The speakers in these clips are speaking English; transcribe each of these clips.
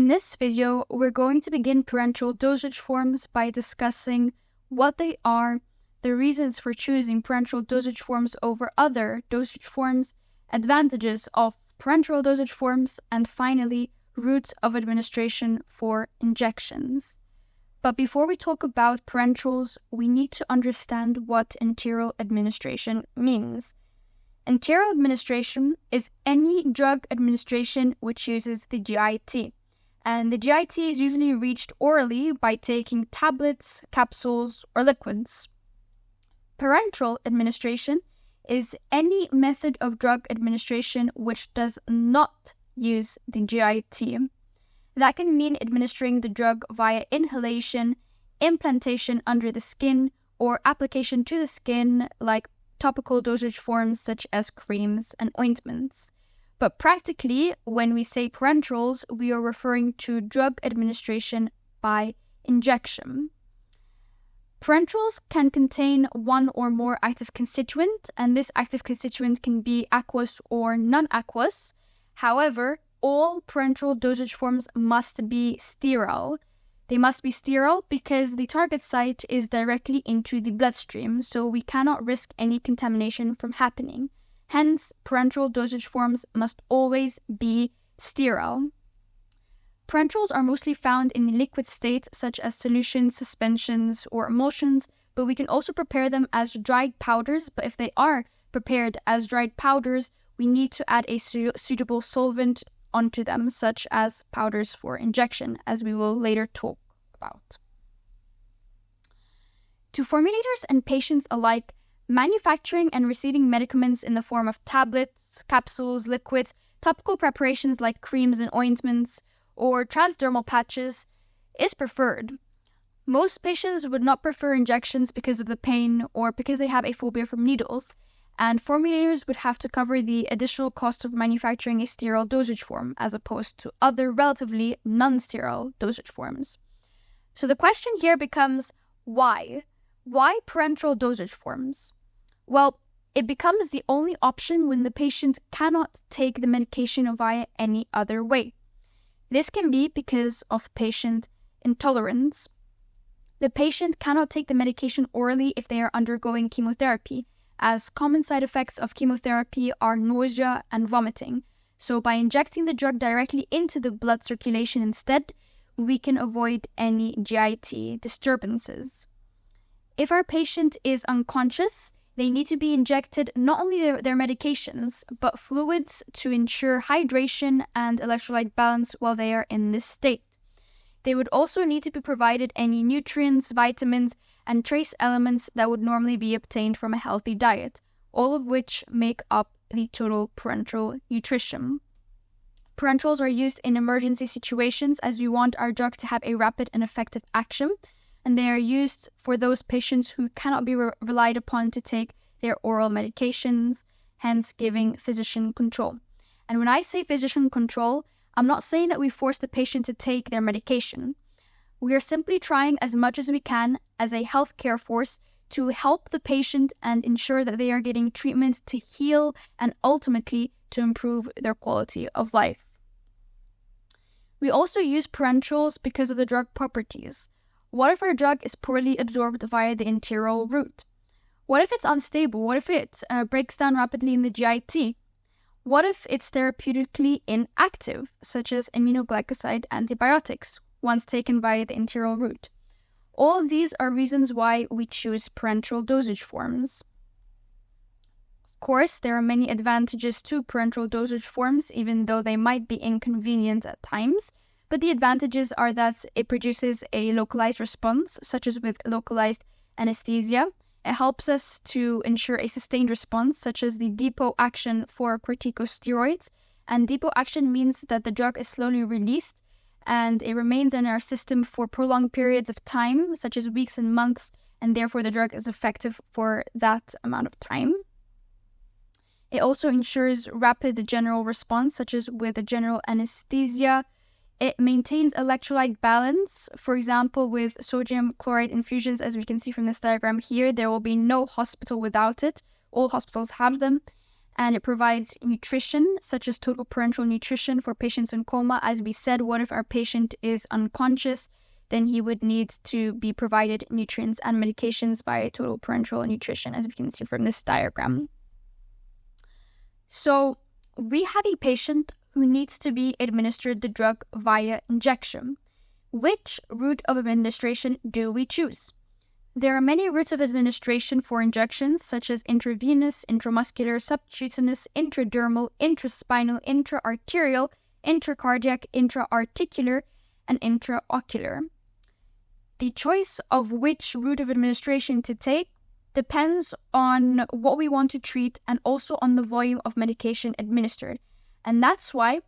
In this video, we're going to begin parenteral dosage forms by discussing what they are, the reasons for choosing parenteral dosage forms over other dosage forms, advantages of parenteral dosage forms, and finally, routes of administration for injections. But before we talk about parenterals, we need to understand what enteral administration means. Enteral administration is any drug administration which uses the GIT. And the GIT is usually reached orally by taking tablets, capsules, or liquids. Parenteral administration is any method of drug administration which does not use the GIT. That can mean administering the drug via inhalation, implantation under the skin, or application to the skin like topical dosage forms such as creams and ointments. But practically, when we say parenterals, we are referring to drug administration by injection. Parenterals can contain one or more active constituent, and this active constituent can be aqueous or non-aqueous. However, all parenteral dosage forms must be sterile. They must be sterile because the target site is directly into the bloodstream, so we cannot risk any contamination from happening. Hence, parenteral dosage forms must always be sterile. Parenterals are mostly found in the liquid state, such as solutions, suspensions, or emulsions, but we can also prepare them as dried powders. But if they are prepared as dried powders, we need to add a suitable solvent onto them, such as powders for injection, as we will later talk about. To formulators and patients alike, manufacturing and receiving medicaments in the form of tablets, capsules, liquids, topical preparations like creams and ointments, or transdermal patches is preferred. Most patients would not prefer injections because of the pain or because they have a phobia from needles, and formulators would have to cover the additional cost of manufacturing a sterile dosage form as opposed to other relatively non-sterile dosage forms. So the question here becomes, why? Why parenteral dosage forms? Well, it becomes the only option when the patient cannot take the medication via any other way. This can be because of patient intolerance. The patient cannot take the medication orally if they are undergoing chemotherapy, as common side effects of chemotherapy are nausea and vomiting. So by injecting the drug directly into the blood circulation instead, we can avoid any GIT disturbances. If our patient is unconscious, they need to be injected not only their medications, but fluids to ensure hydration and electrolyte balance while they are in this state. They would also need to be provided any nutrients, vitamins, and trace elements that would normally be obtained from a healthy diet, all of which make up the total parenteral nutrition. Parenterals are used in emergency situations as we want our drug to have a rapid and effective action, and they are used for those patients who cannot be relied upon to take their oral medications, hence giving physician control. And when I say physician control, I'm not saying that we force the patient to take their medication. We are simply trying as much as we can as a healthcare force to help the patient and ensure that they are getting treatment to heal and ultimately to improve their quality of life. We also use parenterals because of the drug properties. What if our drug is poorly absorbed via the enteral route? What if it's unstable? What if it breaks down rapidly in the GIT? What if it's therapeutically inactive, such as aminoglycoside antibiotics, once taken via the enteral route? All of these are reasons why we choose parenteral dosage forms. Of course, there are many advantages to parenteral dosage forms, even though they might be inconvenient at times. But the advantages are that it produces a localized response, such as with localized anesthesia. It helps us to ensure a sustained response, such as the depot action for corticosteroids. And depot action means that the drug is slowly released and it remains in our system for prolonged periods of time, such as weeks and months, and therefore the drug is effective for that amount of time. It also ensures rapid general response, such as with a general anesthesia. It maintains electrolyte balance. For example, with sodium chloride infusions, as we can see from this diagram here, there will be no hospital without it. All hospitals have them. and it provides nutrition, such as total parenteral nutrition for patients in coma. As we said, what if our patient is unconscious? Then he would need to be provided nutrients and medications via total parenteral nutrition, as we can see from this diagram. So we have a patient who needs to be administered the drug via injection. Which route of administration do we choose? There are many routes of administration for injections, such as intravenous, intramuscular, subcutaneous, intra-dermal, intra-spinal, intra-arterial, intra-cardiac, intra-articular, and intra-ocular. The choice of which route of administration to take depends on what we want to treat and also on the volume of medication administered. And that's why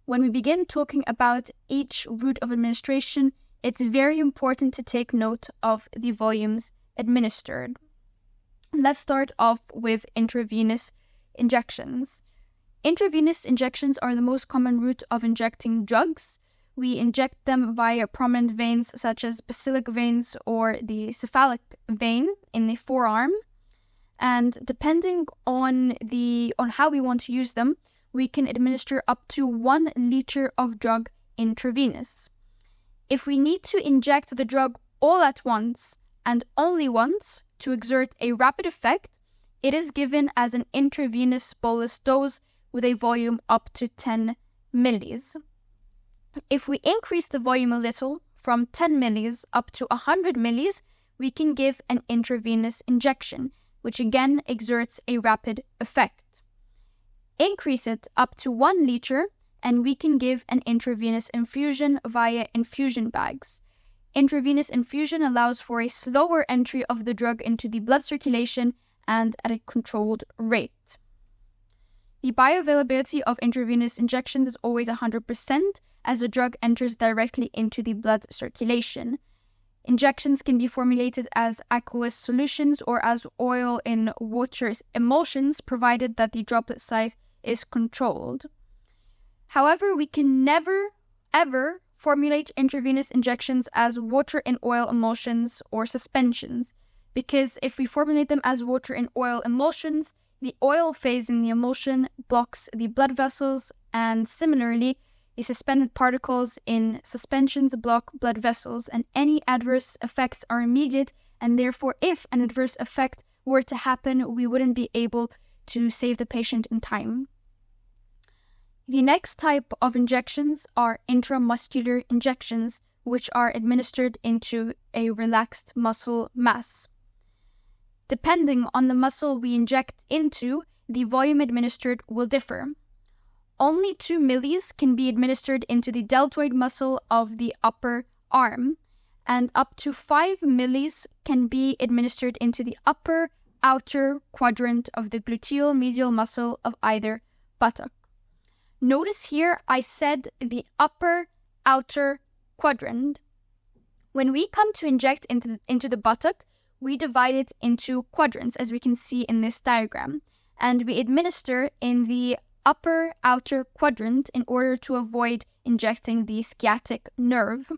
when we begin talking about each route of administration, it's very important to take note of the volumes administered. Let's start off with intravenous injections. Intravenous injections are the most common route of injecting drugs. We inject them via prominent veins such as basilic veins or the cephalic vein in the forearm. And depending on how we want to use them, we can administer up to 1 liter of drug intravenous. If we need to inject the drug all at once and only once to exert a rapid effect, it is given as an intravenous bolus dose with a volume up to 10 millis. If we increase the volume a little, from 10 millis up to 100 millis, we can give an intravenous injection, which again exerts a rapid effect. Increase it up to 1 liter, and we can give an intravenous infusion via infusion bags. Intravenous infusion allows for a slower entry of the drug into the blood circulation and at a controlled rate. The bioavailability of intravenous injections is always 100%, as the drug enters directly into the blood circulation. Injections can be formulated as aqueous solutions or as oil in water emulsions, provided that the droplet size is controlled. However, we can never, ever formulate intravenous injections as water in oil emulsions or suspensions, because if we formulate them as water in oil emulsions, the oil phase in the emulsion blocks the blood vessels, and similarly, the suspended particles in suspensions block blood vessels, and any adverse effects are immediate, and therefore, if an adverse effect were to happen, we wouldn't be able to save the patient in time. The next type of injections are intramuscular injections, which are administered into a relaxed muscle mass. Depending on the muscle we inject into, the volume administered will differ. Only 2 millis can be administered into the deltoid muscle of the upper arm, and up to 5 millis can be administered into the upper outer quadrant of the gluteal medial muscle of either buttock. Notice here I said the upper outer quadrant. When we come to inject into the buttock, we divide it into quadrants, as we can see in this diagram, and we administer in the upper outer quadrant in order to avoid injecting the sciatic nerve.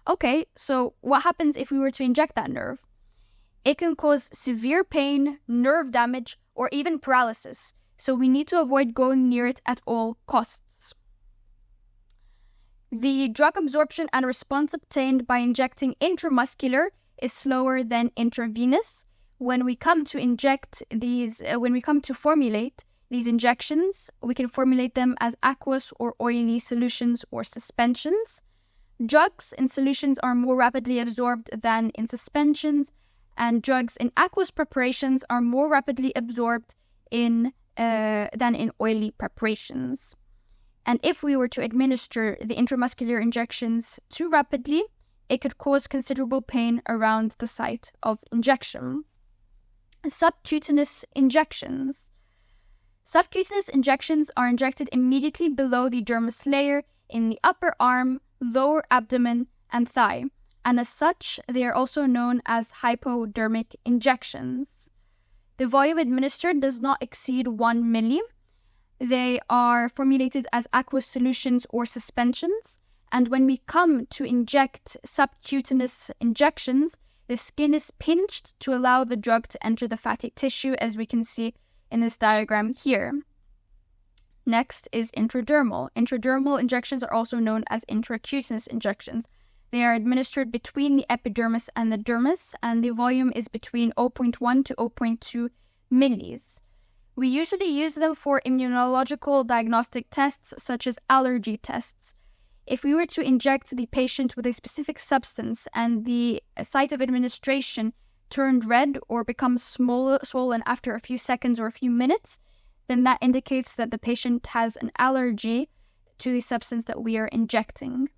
Okay, so what happens if we were to inject that nerve? It can cause severe pain, nerve damage, or even paralysis, so we need to avoid going near it at all costs. The drug absorption and response obtained by injecting intramuscular is slower than intravenous. When we come to formulate these injections, we can formulate them as aqueous or oily solutions or suspensions. Drugs in solutions are more rapidly absorbed than in suspensions, and drugs in aqueous preparations are more rapidly absorbed than in oily preparations. And if we were to administer the intramuscular injections too rapidly, it could cause considerable pain around the site of injection. Subcutaneous injections. Subcutaneous injections are injected immediately below the dermis layer in the upper arm, lower abdomen, and thigh, and as such, they are also known as hypodermic injections. The volume administered does not exceed 1 milli. They are formulated as aqueous solutions or suspensions, and when we come to inject subcutaneous injections, the skin is pinched to allow the drug to enter the fatty tissue, as we can see in this diagram here. Next is intradermal. Intradermal injections are also known as intracutaneous injections. They are administered between the epidermis and the dermis, and the volume is between 0.1 to 0.2 millis. We usually use them for immunological diagnostic tests such as allergy tests. If we were to inject the patient with a specific substance and the site of administration turned red or becomes swollen after a few seconds or a few minutes, then that indicates that the patient has an allergy to the substance that we are injecting.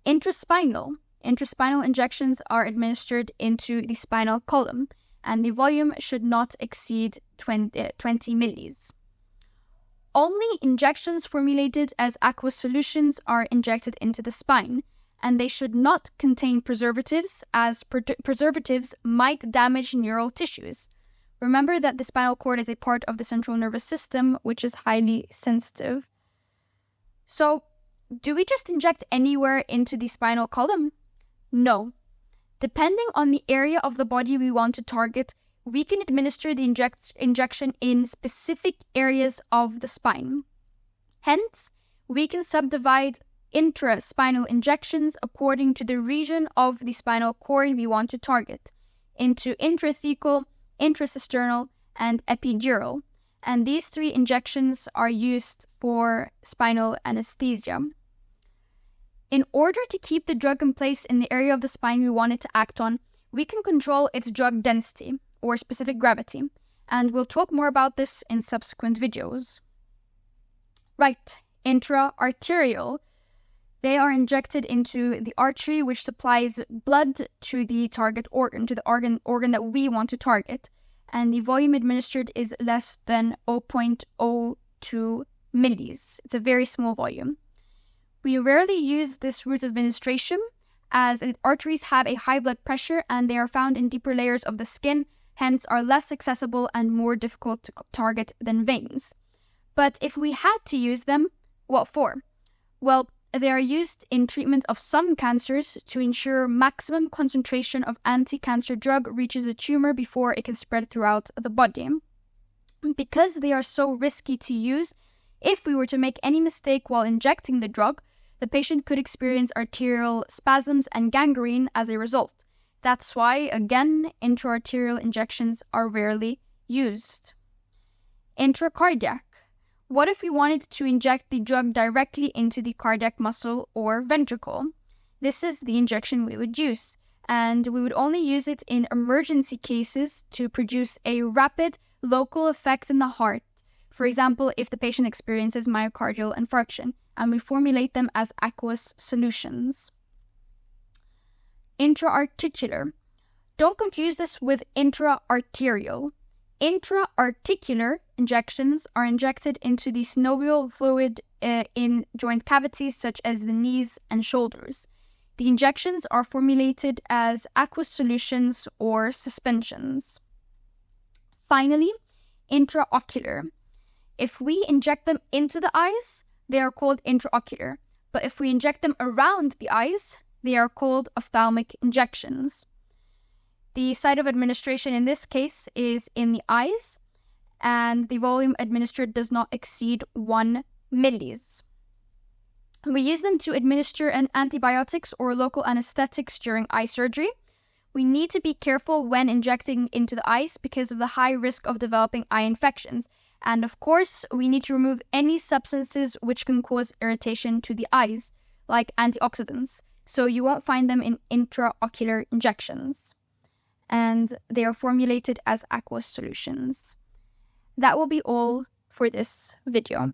Intra-spinal. Intra-spinal injections are administered into the spinal column, and the volume should not exceed 20 millis. Only injections formulated as aqueous solutions are injected into the spine, and they should not contain preservatives, as preservatives might damage neural tissues. Remember that the spinal cord is a part of the central nervous system, which is highly sensitive. So, do we just inject anywhere into the spinal column? No. Depending on the area of the body we want to target, we can administer the injection in specific areas of the spine. Hence, we can subdivide intraspinal injections according to the region of the spinal cord we want to target into intrathecal, intracisternal, and epidural, and these 3 injections are used for spinal anesthesia. In order to keep the drug in place in the area of the spine we want it to act on, we can control its drug density, or specific gravity, and we'll talk more about this in subsequent videos. Right, intra-arterial. They are injected into the artery, which supplies blood to the target organ, to the organ that we want to target, and the volume administered is less than 0.02 millis. It's a very small volume. We rarely use this route of administration, as arteries have a high blood pressure and they are found in deeper layers of the skin, hence are less accessible and more difficult to target than veins. But if we had to use them, what for? Well, they are used in treatment of some cancers to ensure maximum concentration of anti-cancer drug reaches the tumor before it can spread throughout the body. Because they are so risky to use, if we were to make any mistake while injecting the drug, the patient could experience arterial spasms and gangrene as a result. That's why, again, intra-arterial injections are rarely used. Intra-cardiac. What if we wanted to inject the drug directly into the cardiac muscle or ventricle? This is the injection we would use, and we would only use it in emergency cases to produce a rapid local effect in the heart. For example, if the patient experiences myocardial infarction, and we formulate them as aqueous solutions. Intra-articular. Don't confuse this with intra-arterial. Intra-articular injections are injected into the synovial fluid in joint cavities such as the knees and shoulders. The injections are formulated as aqueous solutions or suspensions. Finally, intra-ocular. If we inject them into the eyes, they are called intra-ocular, but if we inject them around the eyes, they are called ophthalmic injections. The site of administration in this case is in the eyes, and the volume administered does not exceed 1 millis. We use them to administer antibiotics or local anesthetics during eye surgery. We need to be careful when injecting into the eyes because of the high risk of developing eye infections. And of course, we need to remove any substances which can cause irritation to the eyes, like antioxidants. So you won't find them in intraocular injections. And they are formulated as aqueous solutions. That will be all for this video.